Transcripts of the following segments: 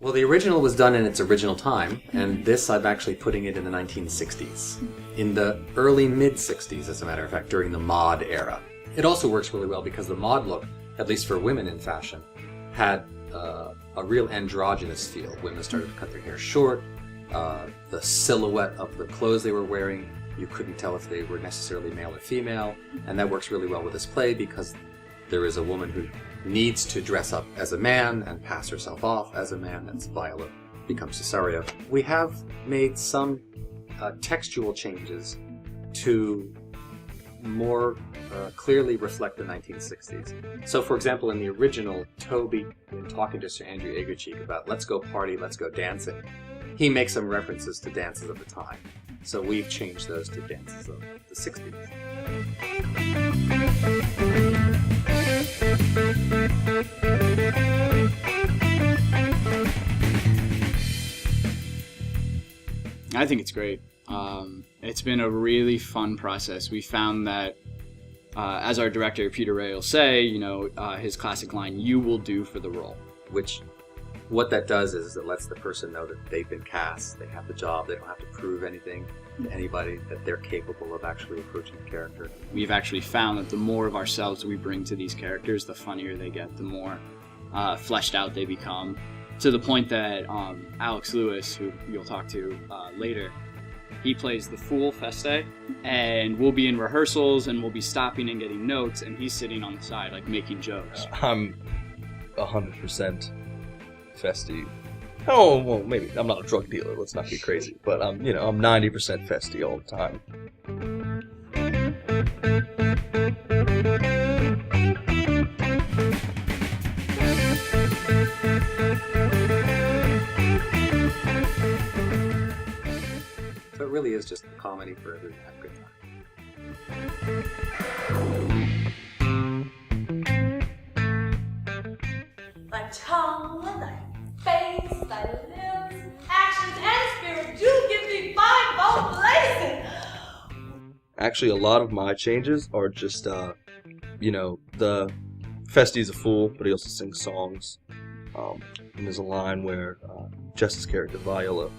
Well, the original was done in its original time, and this I'm actually putting it in the 1960s. In the early mid-60s, as a matter of fact, during the mod era. It also works really well because the mod look, at least for women in fashion, had a real androgynous feel. Women started to cut their hair short. The silhouette of the clothes they were wearing, you couldn't tell if they were necessarily male or female, and that works really well with this play because there is a woman who needs to dress up as a man and pass herself off as a man. That's Viola becomes Cesario. We have made some textual changes to more clearly reflect the 1960s. So, for example, in the original, Toby, in talking to Sir Andrew Aguecheek about let's go party, let's go dancing, he makes some references to dances of the time. So we've changed those to dances of the 60s. I think it's great. It's been a really fun process. We found that, as our director Peter Ray will say, his classic line, "You will do for the role." Which, what that does is it lets the person know that they've been cast, they have the job, they don't have to prove anything to anybody, that they're capable of actually approaching the character. We've actually found that the more of ourselves we bring to these characters, the funnier they get, the more fleshed out they become, to the point that Alex Lewis, who you'll talk to later, he plays the fool Feste, and we'll be in rehearsals and we'll be stopping and getting notes, and he's sitting on the side like making jokes. I'm 100% Feste. Oh, well, maybe I'm not a drug dealer. Let's not be crazy, but I'm 90% Feste all the time. So it really is just a comedy for everyone to have a good time. Thy tongue, thy face, thy limbs, actions, and spirit do give me fivefold blazing. Actually, a lot of my changes are just, the Feste's a fool, but he also sings songs. And there's a line where Jess's character, Viola,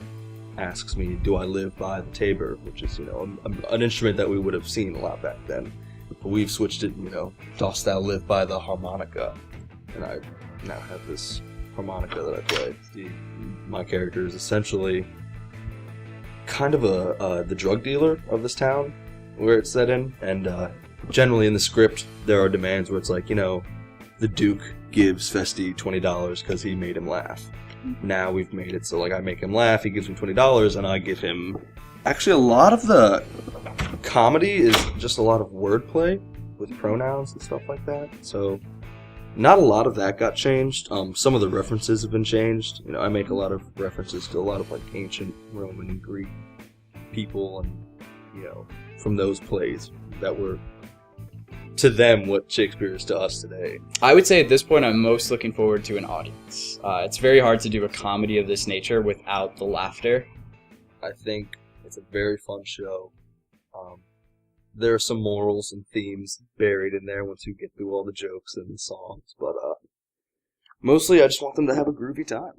asks me, do I live by the tabor, which is, an instrument that we would have seen a lot back then. But we've switched it, dost thou live by the harmonica? And I now have this harmonica that I play. My character is essentially kind of the drug dealer of this town, where it's set in, and generally in the script there are demands where it's like, the Duke gives Feste $20 because he made him laugh. Now we've made it so, like, I make him laugh, he gives me $20, and I give him... Actually, a lot of the comedy is just a lot of wordplay with pronouns and stuff like that, so not a lot of that got changed. Some of the references have been changed. I make a lot of references to a lot of, like, ancient Roman and Greek people, and, from those plays that were, to them, what Shakespeare is to us today. I would say at this point I'm most looking forward to an audience. It's very hard to do a comedy of this nature without the laughter. I think it's a very fun show. There are some morals and themes buried in there once you get through all the jokes and the songs, but mostly I just want them to have a groovy time.